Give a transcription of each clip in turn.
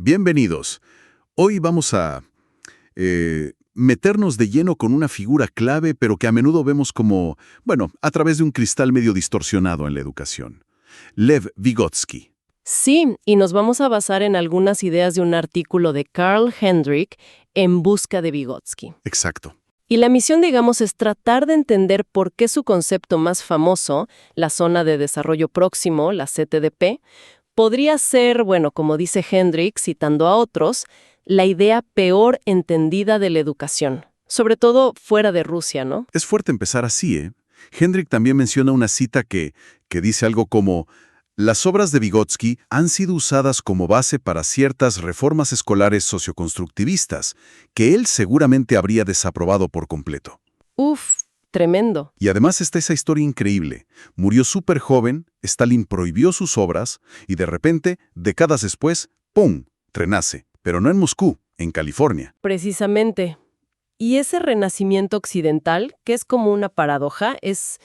bienvenidos. Hoy vamos a meternos de lleno con una figura clave, pero que a menudo vemos como, bueno, a través de un cristal medio distorsionado en la educación. Lev Vygotsky. Sí, y nos vamos a basar en algunas ideas de un artículo de Carl Hendrik en busca de Vygotsky. Exacto. Y la misión, digamos, es tratar de entender por qué su concepto más famoso, la Zona de Desarrollo Próximo, la ZDP, podría ser, bueno, como dice Hendrik, citando a otros, la idea peor entendida de la educación, sobre todo fuera de Rusia, ¿no? Es fuerte empezar así, ¿eh? Hendrik también menciona una cita que dice algo como: las obras de Vygotsky han sido usadas como base para ciertas reformas escolares socioconstructivistas que él seguramente habría desaprobado por completo. Uf, tremendo. Y además está esa historia increíble. Murió súper joven, Stalin prohibió sus obras y de repente, décadas después, ¡pum!, renace. Pero no en Moscú, en California. Precisamente. Y ese renacimiento occidental, que es como una paradoja, es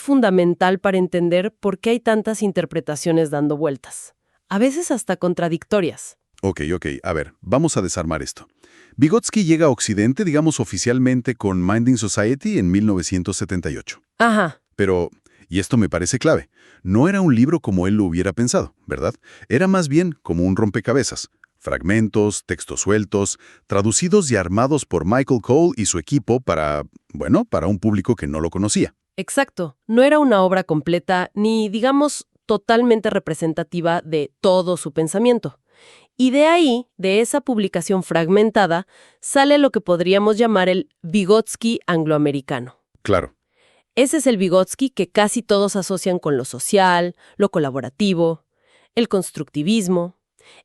fundamental para entender por qué hay tantas interpretaciones dando vueltas, a veces hasta contradictorias. Ok, a ver, vamos a desarmar esto. Vygotsky llega a Occidente, digamos oficialmente, con Minding Society en 1978. Ajá. Pero, y esto me parece clave, no era un libro como él lo hubiera pensado, ¿verdad? Era más bien como un rompecabezas. Fragmentos, textos sueltos, traducidos y armados por Michael Cole y su equipo para un público que no lo conocía. Exacto. No era una obra completa ni, digamos, totalmente representativa de todo su pensamiento. Y de ahí, de esa publicación fragmentada, sale lo que podríamos llamar el Vygotsky angloamericano. Claro. Ese es el Vygotsky que casi todos asocian con lo social, lo colaborativo, el constructivismo,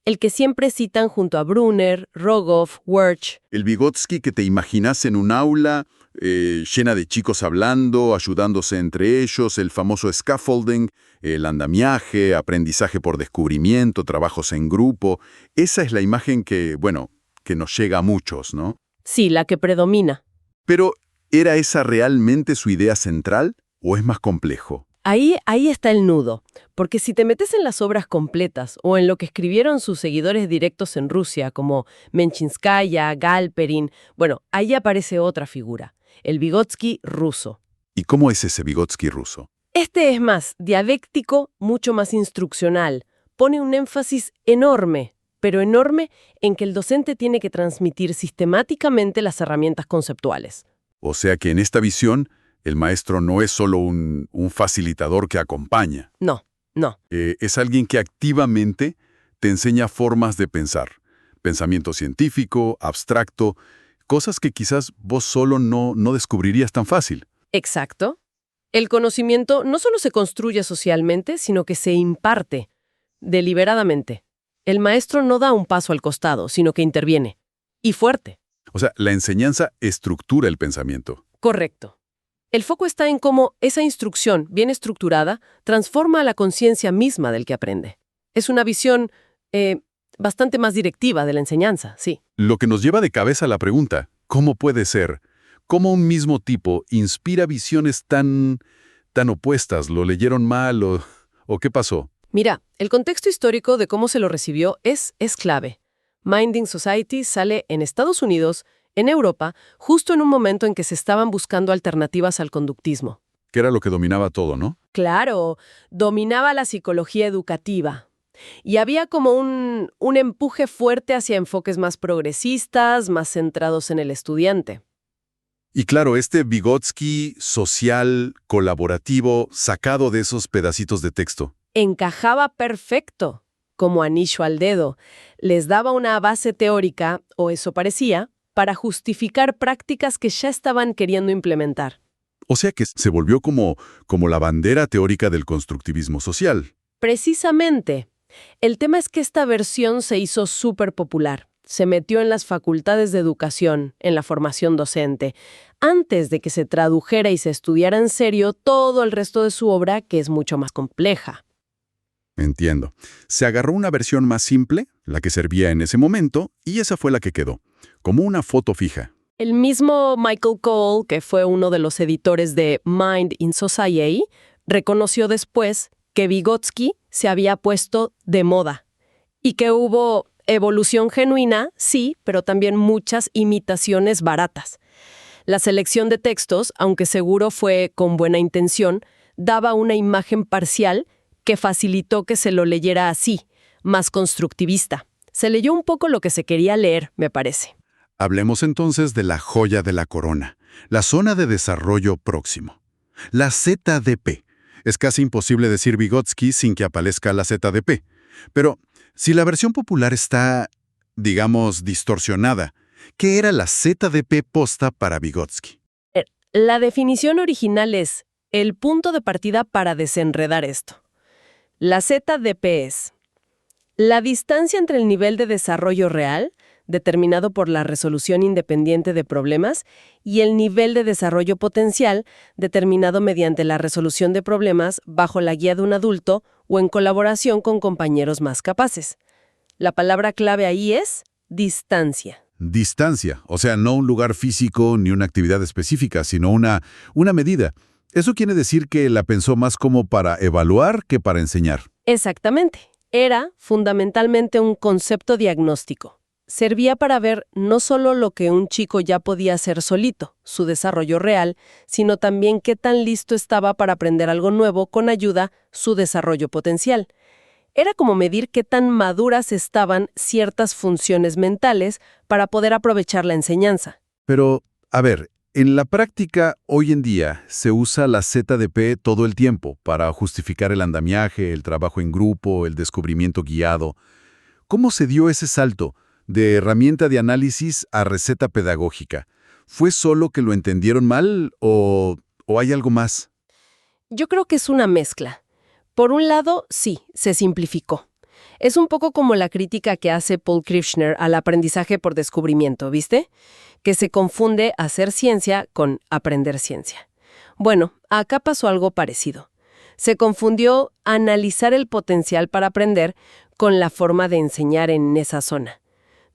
el que siempre citan junto a Brunner, Rogoff, Wirth. El Vygotsky que te imaginas en un aula llena de chicos hablando, ayudándose entre ellos, el famoso scaffolding, el andamiaje, aprendizaje por descubrimiento, trabajos en grupo. Esa es la imagen que nos llega a muchos, ¿no? Sí, la que predomina. Pero, ¿era esa realmente su idea central o es más complejo? Ahí está el nudo, porque si te metes en las obras completas o en lo que escribieron sus seguidores directos en Rusia, como Menchinskaya, Galperin, ahí aparece otra figura, el Vygotsky ruso. ¿Y cómo es ese Vygotsky ruso? Este es más dialéctico, mucho más instruccional, pone un énfasis enorme, pero enorme, en que el docente tiene que transmitir sistemáticamente las herramientas conceptuales. O sea que en esta visión, el maestro no es solo un facilitador que acompaña. No. Es alguien que activamente te enseña formas de pensar. Pensamiento científico, abstracto, cosas que quizás vos solo no descubrirías tan fácil. Exacto. El conocimiento no solo se construye socialmente, sino que se imparte deliberadamente. El maestro no da un paso al costado, sino que interviene. Y fuerte. O sea, la enseñanza estructura el pensamiento. Correcto. El foco está en cómo esa instrucción, bien estructurada, transforma a la conciencia misma del que aprende. Es una visión bastante más directiva de la enseñanza, sí. Lo que nos lleva de cabeza a la pregunta, ¿cómo puede ser? ¿Cómo un mismo tipo inspira visiones tan opuestas? ¿Lo leyeron mal o qué pasó? Mira, el contexto histórico de cómo se lo recibió es clave. Minding Society sale en Estados Unidos, en Europa, justo en un momento en que se estaban buscando alternativas al conductismo. Que era lo que dominaba todo, ¿no? Claro, dominaba la psicología educativa. Y había como un empuje fuerte hacia enfoques más progresistas, más centrados en el estudiante. Y claro, este Vygotsky social, colaborativo, sacado de esos pedacitos de texto. Encajaba perfecto, como anillo al dedo. Les daba una base teórica, o eso parecía, para justificar prácticas que ya estaban queriendo implementar. O sea que se volvió como la bandera teórica del constructivismo social. Precisamente. El tema es que esta versión se hizo súper popular. Se metió en las facultades de educación, en la formación docente, antes de que se tradujera y se estudiara en serio todo el resto de su obra, que es mucho más compleja. Entiendo. Se agarró una versión más simple, la que servía en ese momento, y esa fue la que quedó, como una foto fija. El mismo Michael Cole, que fue uno de los editores de Mind in Society, reconoció después que Vygotsky se había puesto de moda y que hubo Evolución genuina, sí, pero también muchas imitaciones baratas. La selección de textos, aunque seguro fue con buena intención, daba una imagen parcial que facilitó que se lo leyera así, más constructivista. Se leyó un poco lo que se quería leer, me parece. Hablemos entonces de la joya de la corona, la zona de desarrollo próximo. La ZDP. Es casi imposible decir Vygotsky sin que aparezca la ZDP. Pero si la versión popular está, digamos, distorsionada, ¿qué era la ZDP posta para Vygotsky? La definición original es el punto de partida para desenredar esto. La ZDP es la distancia entre el nivel de desarrollo real, determinado por la resolución independiente de problemas, y el nivel de desarrollo potencial, determinado mediante la resolución de problemas bajo la guía de un adulto o en colaboración con compañeros más capaces. La palabra clave ahí es distancia. Distancia, o sea, no un lugar físico ni una actividad específica, sino una medida. Eso quiere decir que la pensó más como para evaluar que para enseñar. Exactamente. Era fundamentalmente un concepto diagnóstico. Servía para ver no solo lo que un chico ya podía hacer solito, su desarrollo real, sino también qué tan listo estaba para aprender algo nuevo con ayuda, su desarrollo potencial. Era como medir qué tan maduras estaban ciertas funciones mentales para poder aprovechar la enseñanza. Pero, a ver, en la práctica, hoy en día, se usa la ZDP todo el tiempo para justificar el andamiaje, el trabajo en grupo, el descubrimiento guiado. ¿Cómo se dio ese salto de herramienta de análisis a receta pedagógica? ¿Fue solo que lo entendieron mal o hay algo más? Yo creo que es una mezcla. Por un lado, sí, se simplificó. Es un poco como la crítica que hace Paul Kirchner al aprendizaje por descubrimiento, ¿viste? Que se confunde hacer ciencia con aprender ciencia. Bueno, acá pasó algo parecido. Se confundió analizar el potencial para aprender con la forma de enseñar en esa zona.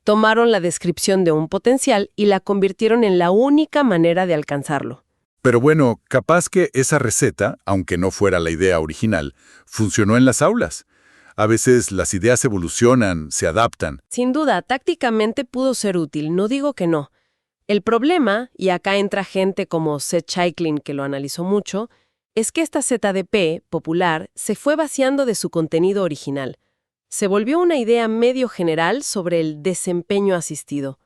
Tomaron la descripción de un potencial y la convirtieron en la única manera de alcanzarlo. Pero bueno, capaz que esa receta, aunque no fuera la idea original, funcionó en las aulas. A veces las ideas evolucionan, se adaptan. Sin duda, tácticamente pudo ser útil, no digo que no. El problema, y acá entra gente como Seth Chaiklin que lo analizó mucho, es que esta ZDP popular se fue vaciando de su contenido original. Se volvió una idea medio general sobre el desempeño asistido.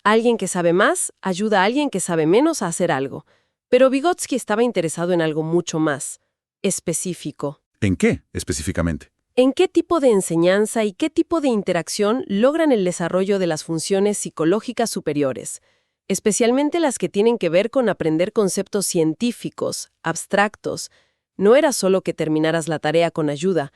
Alguien que sabe más ayuda a alguien que sabe menos a hacer algo. Pero Vygotsky estaba interesado en algo mucho más específico. ¿En qué, específicamente? ¿En qué tipo de enseñanza y qué tipo de interacción logran el desarrollo de las funciones psicológicas superiores? Especialmente las que tienen que ver con aprender conceptos científicos, abstractos. No era solo que terminaras la tarea con ayuda,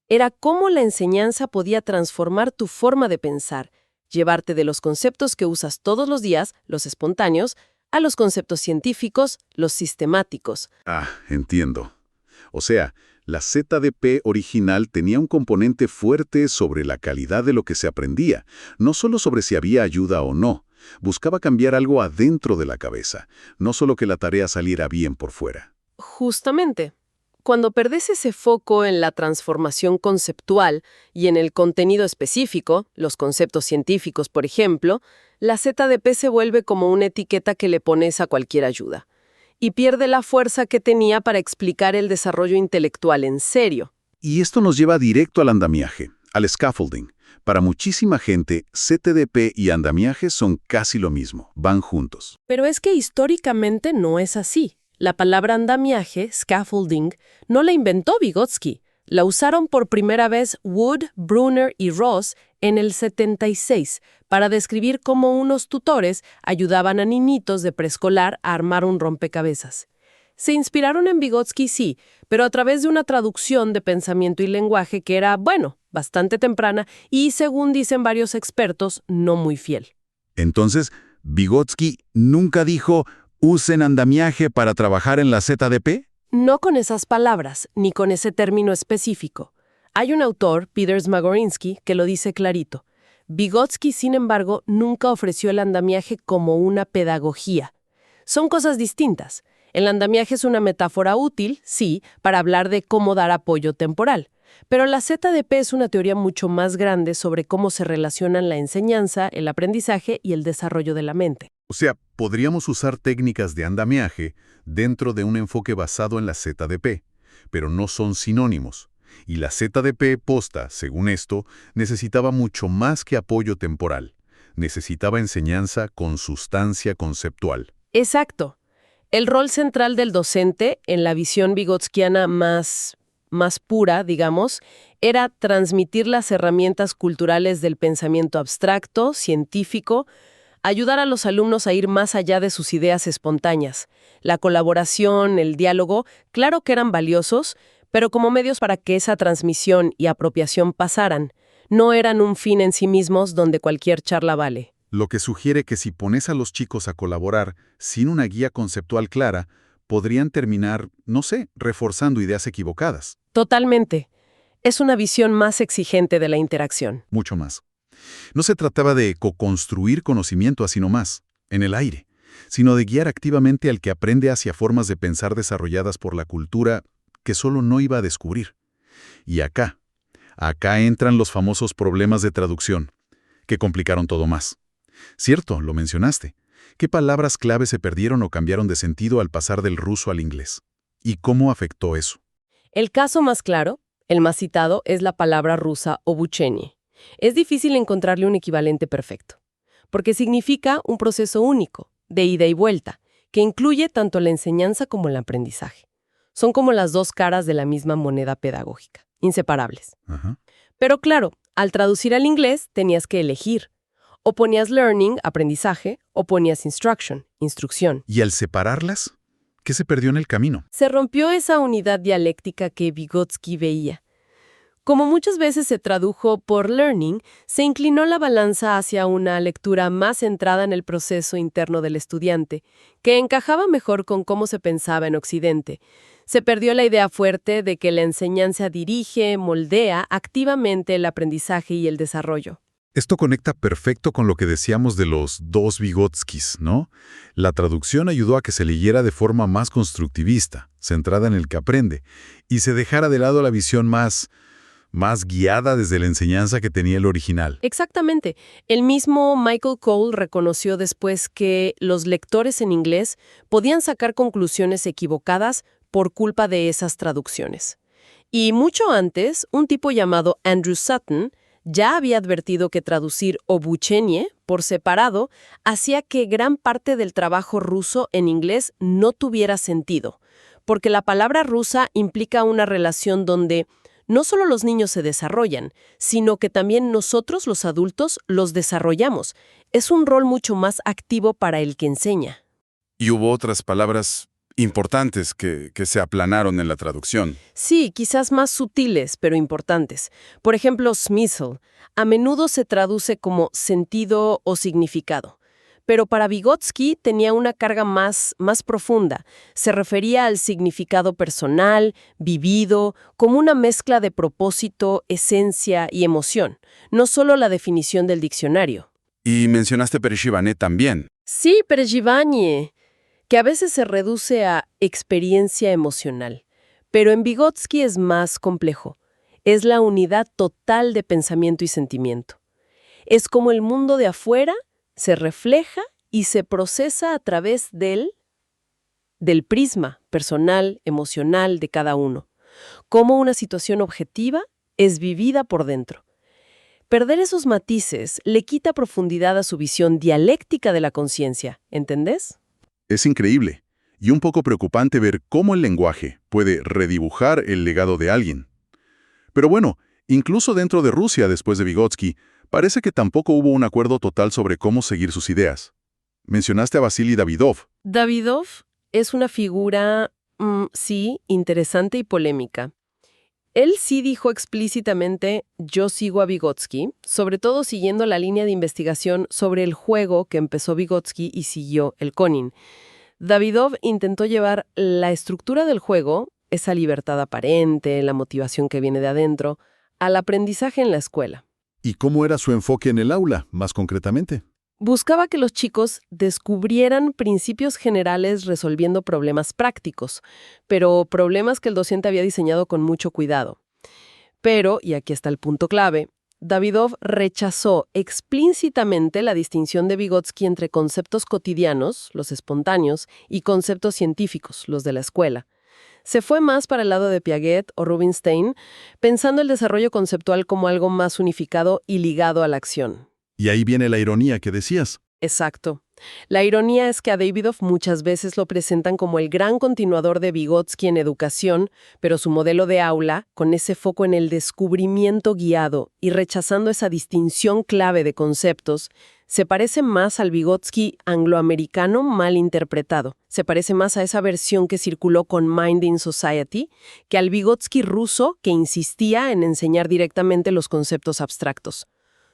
era cómo la enseñanza podía transformar tu forma de pensar, llevarte de los conceptos que usas todos los días, los espontáneos, a los conceptos científicos, los sistemáticos. Ah, entiendo. O sea, la ZDP original tenía un componente fuerte sobre la calidad de lo que se aprendía, no solo sobre si había ayuda o no. Buscaba cambiar algo adentro de la cabeza, no solo que la tarea saliera bien por fuera. Justamente. Cuando perdés ese foco en la transformación conceptual y en el contenido específico, los conceptos científicos, por ejemplo, la ZDP se vuelve como una etiqueta que le pones a cualquier ayuda. Y pierde la fuerza que tenía para explicar el desarrollo intelectual en serio. Y esto nos lleva directo al andamiaje, al scaffolding. Para muchísima gente, ZDP y andamiaje son casi lo mismo, van juntos. Pero es que históricamente no es así. La palabra andamiaje, scaffolding, no la inventó Vygotsky. La usaron por primera vez Wood, Brunner y Ross en el 76 para describir cómo unos tutores ayudaban a niñitos de preescolar a armar un rompecabezas. Se inspiraron en Vygotsky, sí, pero a través de una traducción de pensamiento y lenguaje que era, bastante temprana y, según dicen varios expertos, no muy fiel. Entonces, Vygotsky nunca dijo, ¿usen andamiaje para trabajar en la ZDP? No con esas palabras, ni con ese término específico. Hay un autor, Peter Smagorinsky, que lo dice clarito. Vygotsky, sin embargo, nunca ofreció el andamiaje como una pedagogía. Son cosas distintas. El andamiaje es una metáfora útil, sí, para hablar de cómo dar apoyo temporal. Pero la ZDP es una teoría mucho más grande sobre cómo se relacionan la enseñanza, el aprendizaje y el desarrollo de la mente. O sea, podríamos usar técnicas de andamiaje dentro de un enfoque basado en la ZDP, pero no son sinónimos. Y la ZDP posta, según esto, necesitaba mucho más que apoyo temporal. Necesitaba enseñanza con sustancia conceptual. Exacto. El rol central del docente, en la visión vygotskiana más pura, digamos, era transmitir las herramientas culturales del pensamiento abstracto, científico, ayudar a los alumnos a ir más allá de sus ideas espontáneas. La colaboración, el diálogo, claro que eran valiosos, pero como medios para que esa transmisión y apropiación pasaran. No eran un fin en sí mismos donde cualquier charla vale. Lo que sugiere que si pones a los chicos a colaborar sin una guía conceptual clara, podrían terminar, no sé, reforzando ideas equivocadas. Totalmente. Es una visión más exigente de la interacción. Mucho más. No se trataba de co-construir conocimiento así nomás, en el aire, sino de guiar activamente al que aprende hacia formas de pensar desarrolladas por la cultura que solo no iba a descubrir. Y acá entran los famosos problemas de traducción, que complicaron todo más. Cierto, lo mencionaste. ¿Qué palabras clave se perdieron o cambiaron de sentido al pasar del ruso al inglés? ¿Y cómo afectó eso? El caso más claro, el más citado, es la palabra rusa obuchenie. Es difícil encontrarle un equivalente perfecto, porque significa un proceso único, de ida y vuelta, que incluye tanto la enseñanza como el aprendizaje. Son como las dos caras de la misma moneda pedagógica, inseparables. Ajá. Pero claro, al traducir al inglés tenías que elegir. O ponías learning, aprendizaje, o ponías instruction, instrucción. ¿Y al separarlas? ¿Qué se perdió en el camino? Se rompió esa unidad dialéctica que Vygotsky veía. Como muchas veces se tradujo por learning, se inclinó la balanza hacia una lectura más centrada en el proceso interno del estudiante, que encajaba mejor con cómo se pensaba en Occidente. Se perdió la idea fuerte de que la enseñanza dirige, moldea activamente el aprendizaje y el desarrollo. Esto conecta perfecto con lo que decíamos de los dos Vygotskis, ¿no? La traducción ayudó a que se leyera de forma más constructivista, centrada en el que aprende, y se dejara de lado la visión más guiada desde la enseñanza que tenía el original. Exactamente. El mismo Michael Cole reconoció después que los lectores en inglés podían sacar conclusiones equivocadas por culpa de esas traducciones. Y mucho antes, un tipo llamado Andrew Sutton ya había advertido que traducir obuchenie por separado hacía que gran parte del trabajo ruso en inglés no tuviera sentido, porque la palabra rusa implica una relación donde no solo los niños se desarrollan, sino que también nosotros, los adultos, los desarrollamos. Es un rol mucho más activo para el que enseña. Y hubo otras palabras importantes que se aplanaron en la traducción. Sí, quizás más sutiles, pero importantes. Por ejemplo, smysl. A menudo se traduce como sentido o significado. Pero para Vygotsky tenía una carga más profunda. Se refería al significado personal, vivido, como una mezcla de propósito, esencia y emoción, no solo la definición del diccionario. Y mencionaste Pereshivane también. Sí, perejivanie, que a veces se reduce a experiencia emocional. Pero en Vygotsky es más complejo. Es la unidad total de pensamiento y sentimiento. Es como el mundo de afuera se refleja y se procesa a través del prisma personal, emocional de cada uno. Como una situación objetiva es vivida por dentro. Perder esos matices le quita profundidad a su visión dialéctica de la conciencia, ¿entendés? Es increíble y un poco preocupante ver cómo el lenguaje puede redibujar el legado de alguien. Pero bueno, incluso dentro de Rusia después de Vygotsky, parece que tampoco hubo un acuerdo total sobre cómo seguir sus ideas. Mencionaste a Vasily Davidov. Davidov es una figura, sí, interesante y polémica. Él sí dijo explícitamente, yo sigo a Vygotsky, sobre todo siguiendo la línea de investigación sobre el juego que empezó Vygotsky y siguió el Konin. Davidov intentó llevar la estructura del juego, esa libertad aparente, la motivación que viene de adentro, al aprendizaje en la escuela. ¿Y cómo era su enfoque en el aula, más concretamente? Buscaba que los chicos descubrieran principios generales resolviendo problemas prácticos, pero problemas que el docente había diseñado con mucho cuidado. Pero, y aquí está el punto clave, Davidov rechazó explícitamente la distinción de Vygotsky entre conceptos cotidianos, los espontáneos, y conceptos científicos, los de la escuela. Se fue más para el lado de Piaget o Rubinstein, pensando el desarrollo conceptual como algo más unificado y ligado a la acción. Y ahí viene la ironía que decías. Exacto. La ironía es que a Davidov muchas veces lo presentan como el gran continuador de Vygotsky en educación, pero su modelo de aula, con ese foco en el descubrimiento guiado y rechazando esa distinción clave de conceptos, se parece más al Vygotsky angloamericano mal interpretado. Se parece más a esa versión que circuló con Mind in Society que al Vygotsky ruso que insistía en enseñar directamente los conceptos abstractos.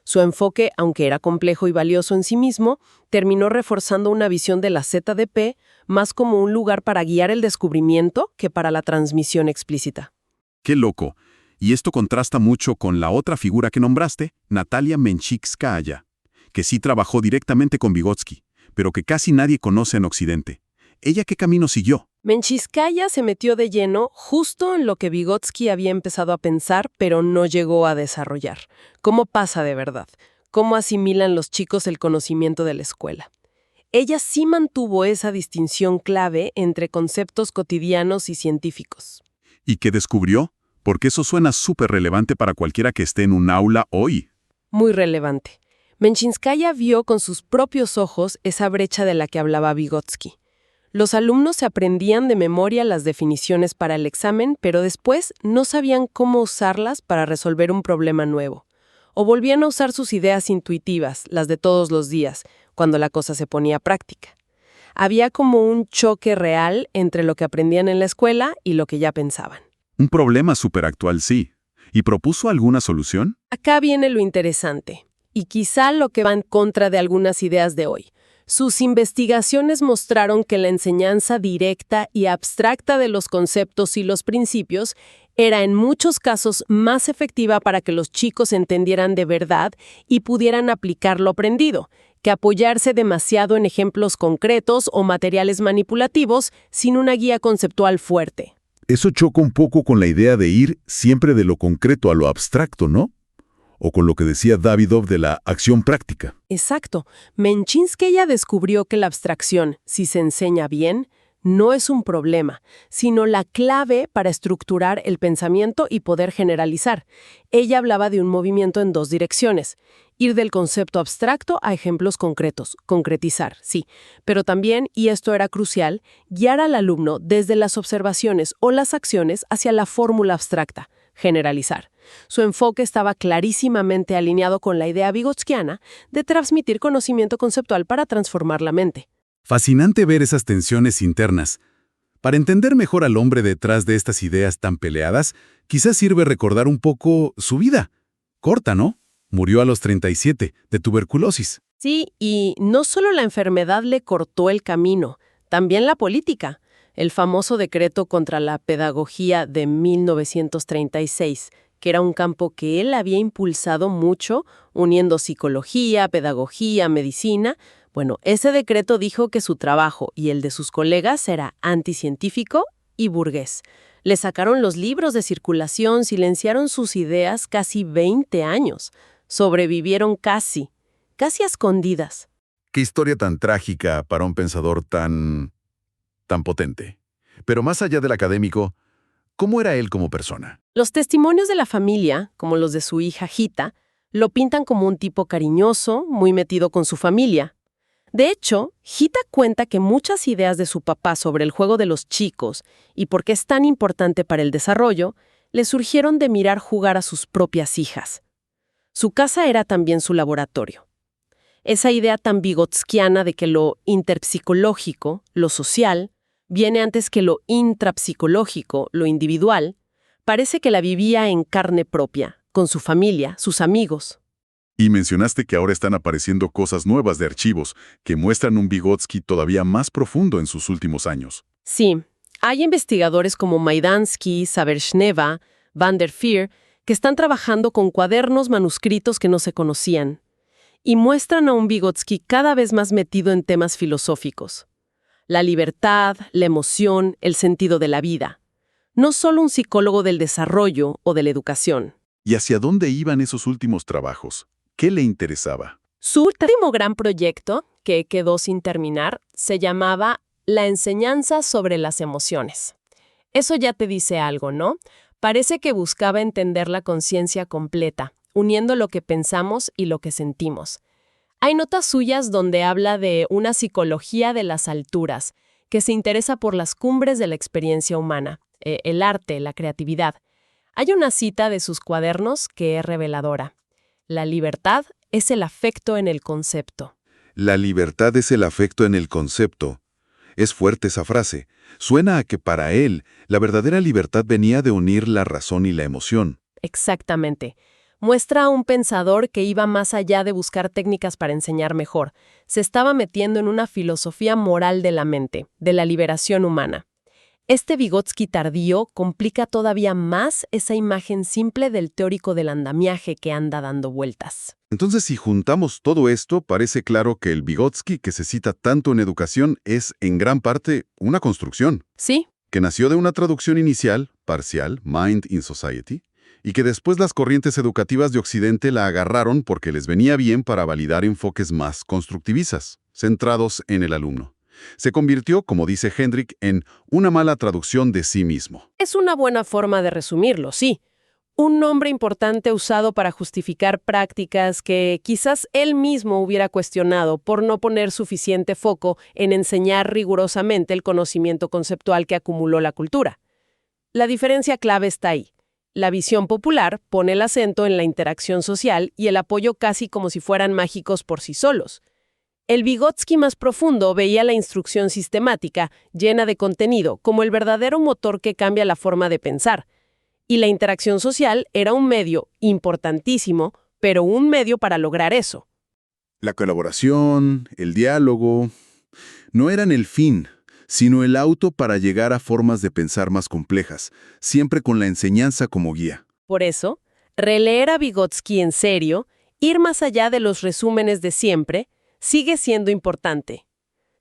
Su enfoque, aunque era complejo y valioso en sí mismo, terminó reforzando una visión de la ZDP más como un lugar para guiar el descubrimiento que para la transmisión explícita. ¡Qué loco! Y esto contrasta mucho con la otra figura que nombraste, Natalia Menchikskaya, que sí trabajó directamente con Vygotsky, pero que casi nadie conoce en Occidente. ¿Ella qué camino siguió? Menchikskaya se metió de lleno justo en lo que Vygotsky había empezado a pensar, pero no llegó a desarrollar. ¿Cómo pasa de verdad? ¿Cómo asimilan los chicos el conocimiento de la escuela? Ella sí mantuvo esa distinción clave entre conceptos cotidianos y científicos. ¿Y qué descubrió? Porque eso suena súper relevante para cualquiera que esté en un aula hoy. Muy relevante. Menchikskaya vio con sus propios ojos esa brecha de la que hablaba Vygotsky. Los alumnos se aprendían de memoria las definiciones para el examen, pero después no sabían cómo usarlas para resolver un problema nuevo. O volvían a usar sus ideas intuitivas, las de todos los días, cuando la cosa se ponía práctica. Había como un choque real entre lo que aprendían en la escuela y lo que ya pensaban. Un problema súper actual, sí. ¿Y propuso alguna solución? Acá viene lo interesante, y quizá lo que va en contra de algunas ideas de hoy. Sus investigaciones mostraron que la enseñanza directa y abstracta de los conceptos y los principios era en muchos casos más efectiva para que los chicos entendieran de verdad y pudieran aplicar lo aprendido, que apoyarse demasiado en ejemplos concretos o materiales manipulativos sin una guía conceptual fuerte. Eso choca un poco con la idea de ir siempre de lo concreto a lo abstracto, ¿no? O con lo que decía Davidov de la acción práctica. Exacto. Menchikskaya descubrió que la abstracción, si se enseña bien, no es un problema, sino la clave para estructurar el pensamiento y poder generalizar. Ella hablaba de un movimiento en dos direcciones. Ir del concepto abstracto a ejemplos concretos, concretizar, sí. Pero también, y esto era crucial, guiar al alumno desde las observaciones o las acciones hacia la fórmula abstracta, generalizar. Su enfoque estaba clarísimamente alineado con la idea vygotskiana de transmitir conocimiento conceptual para transformar la mente. Fascinante ver esas tensiones internas. Para entender mejor al hombre detrás de estas ideas tan peleadas, quizás sirve recordar un poco su vida. Corta, ¿no? Murió a los 37, de tuberculosis. Sí, y no solo la enfermedad le cortó el camino, también la política. El famoso decreto contra la pedagogía de 1936, que era un campo que él había impulsado mucho, uniendo psicología, pedagogía, medicina. Bueno, ese decreto dijo que su trabajo y el de sus colegas era anticientífico y burgués. Le sacaron los libros de circulación, silenciaron sus ideas casi 20 años. Sobrevivieron casi a escondidas. Qué historia tan trágica para un pensador tan potente. Pero más allá del académico, ¿cómo era él como persona? Los testimonios de la familia, como los de su hija Gita, lo pintan como un tipo cariñoso, muy metido con su familia. De hecho, Gita cuenta que muchas ideas de su papá sobre el juego de los chicos y por qué es tan importante para el desarrollo, le surgieron de mirar jugar a sus propias hijas. Su casa era también su laboratorio. Esa idea tan vygotskiana de que lo interpsicológico, lo social, viene antes que lo intrapsicológico, lo individual, parece que la vivía en carne propia, con su familia, sus amigos. Y mencionaste que ahora están apareciendo cosas nuevas de archivos que muestran un Vygotsky todavía más profundo en sus últimos años. Sí, hay investigadores como Maidansky, Savershneva, Van der Veer, que están trabajando con cuadernos manuscritos que no se conocían, y muestran a un Vygotsky cada vez más metido en temas filosóficos. La libertad, la emoción, el sentido de la vida. No solo un psicólogo del desarrollo o de la educación. ¿Y hacia dónde iban esos últimos trabajos? ¿Qué le interesaba? Su último gran proyecto, que quedó sin terminar, se llamaba La enseñanza sobre las emociones. Eso ya te dice algo, ¿no? Parece que buscaba entender la conciencia completa, uniendo lo que pensamos y lo que sentimos. Hay notas suyas donde habla de una psicología de las alturas, que se interesa por las cumbres de la experiencia humana, el arte, la creatividad. Hay una cita de sus cuadernos que es reveladora. La libertad es el afecto en el concepto. La libertad es el afecto en el concepto. Es fuerte esa frase. Suena a que para él, la verdadera libertad venía de unir la razón y la emoción. Exactamente. Muestra a un pensador que iba más allá de buscar técnicas para enseñar mejor. Se estaba metiendo en una filosofía moral de la mente, de la liberación humana. Este Vygotsky tardío complica todavía más esa imagen simple del teórico del andamiaje que anda dando vueltas. Entonces, si juntamos todo esto, parece claro que el Vygotsky que se cita tanto en educación es, en gran parte, una construcción, Sí, que nació de una traducción inicial, parcial, Mind in Society, y que después las corrientes educativas de Occidente la agarraron porque les venía bien para validar enfoques más constructivistas, centrados en el alumno. Se convirtió, como dice Hendrik, en una mala traducción de sí mismo. es una buena forma de resumirlo, sí. Un nombre importante usado para justificar prácticas que quizás él mismo hubiera cuestionado por no poner suficiente foco en enseñar rigurosamente el conocimiento conceptual que acumuló la cultura. La diferencia clave está ahí. La visión popular pone el acento en la interacción social y el apoyo casi como si fueran mágicos por sí solos. El Vygotsky más profundo veía la instrucción sistemática, llena de contenido, como el verdadero motor que cambia la forma de pensar. Y la interacción social era un medio importantísimo, pero un medio para lograr eso. La colaboración, el diálogo, no eran el fin, sino el auto para llegar a formas de pensar más complejas, siempre con la enseñanza como guía. Por eso, releer a Vygotsky en serio, ir más allá de los resúmenes de siempre, sigue siendo importante.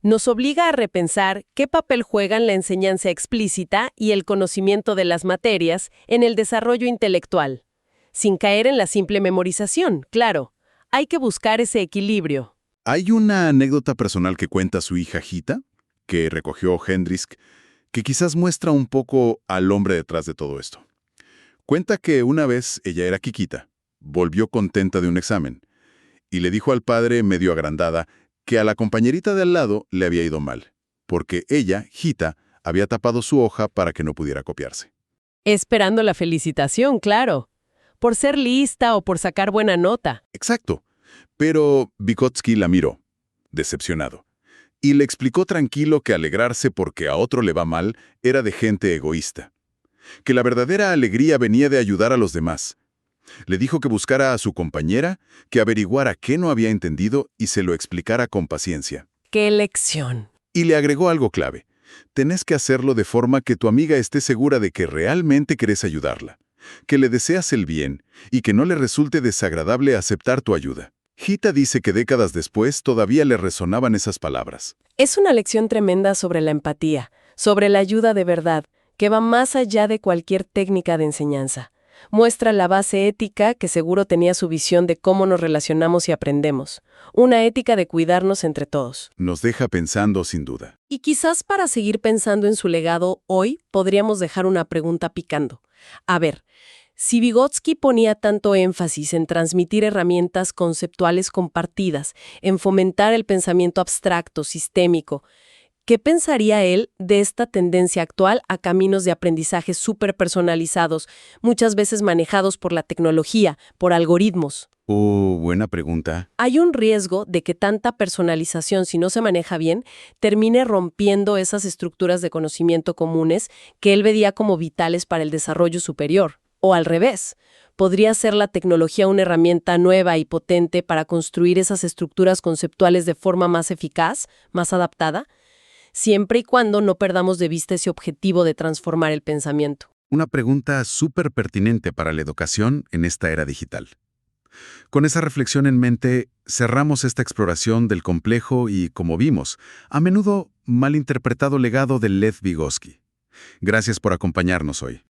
Nos obliga a repensar qué papel juegan la enseñanza explícita y el conocimiento de las materias en el desarrollo intelectual. Sin caer en la simple memorización, claro. Hay que buscar ese equilibrio. Hay una anécdota personal que cuenta su hija Gita, que recogió Hendrik, que quizás muestra un poco al hombre detrás de todo esto. Cuenta que una vez ella era Kikita, volvió contenta de un examen, y le dijo al padre, medio agrandada, que a la compañerita de al lado le había ido mal, porque ella, Gita, había tapado su hoja para que no pudiera copiarse. Esperando la felicitación, claro. Por ser lista o por sacar buena nota. Exacto. Pero Vygotsky la miró, decepcionado, y le explicó tranquilo que alegrarse porque a otro le va mal era de gente egoísta, que la verdadera alegría venía de ayudar a los demás. Le dijo que buscara a su compañera, que averiguara qué no había entendido y se lo explicara con paciencia. ¡Qué lección! Y le agregó algo clave. Tenés que hacerlo de forma que tu amiga esté segura de que realmente querés ayudarla, que le deseas el bien y que no le resulte desagradable aceptar tu ayuda. Gita dice que décadas después todavía le resonaban esas palabras. Es una lección tremenda sobre la empatía, sobre la ayuda de verdad, que va más allá de cualquier técnica de enseñanza. Muestra la base ética que seguro tenía su visión de cómo nos relacionamos y aprendemos. Una ética de cuidarnos entre todos. Nos deja pensando sin duda. Y quizás para seguir pensando en su legado, hoy podríamos dejar una pregunta picando. A ver, si Vygotsky ponía tanto énfasis en transmitir herramientas conceptuales compartidas, en fomentar el pensamiento abstracto, sistémico, ¿qué pensaría él de esta tendencia actual a caminos de aprendizaje súper personalizados, muchas veces manejados por la tecnología, por algoritmos? Buena pregunta. Hay un riesgo de que tanta personalización, si no se maneja bien, termine rompiendo esas estructuras de conocimiento comunes que él veía como vitales para el desarrollo superior. O al revés, ¿podría ser la tecnología una herramienta nueva y potente para construir esas estructuras conceptuales de forma más eficaz, más adaptada? Siempre y cuando no perdamos de vista ese objetivo de transformar el pensamiento. Una pregunta súper pertinente para la educación en esta era digital. Con esa reflexión en mente, cerramos esta exploración del complejo y, como vimos, a menudo malinterpretado legado de Lev Vygotsky. Gracias por acompañarnos hoy.